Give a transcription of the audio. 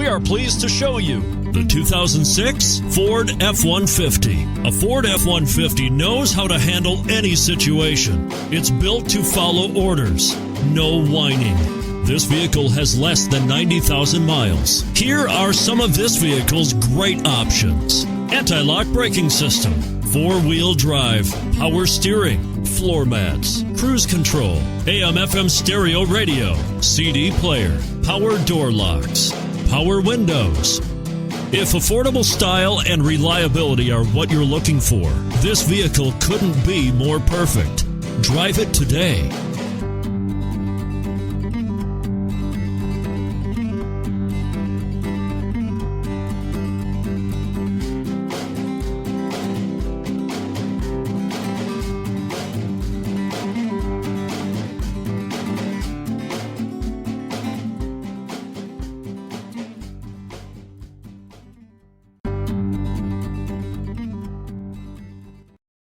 are pleased to show you the 2006 Ford F-150. A Ford F-150 knows how to handle any situation. It's built to follow orders, no whining. This vehicle has less than 90,000 miles. Here are some of this vehicle's great options: anti-lock braking system, four-wheel drive, power steering, floor mats, cruise control, AM/FM stereo radio, CD player, power door locks, power windows. If affordable style and reliability are what you're looking for, this vehicle couldn't be more perfect. Drive it today.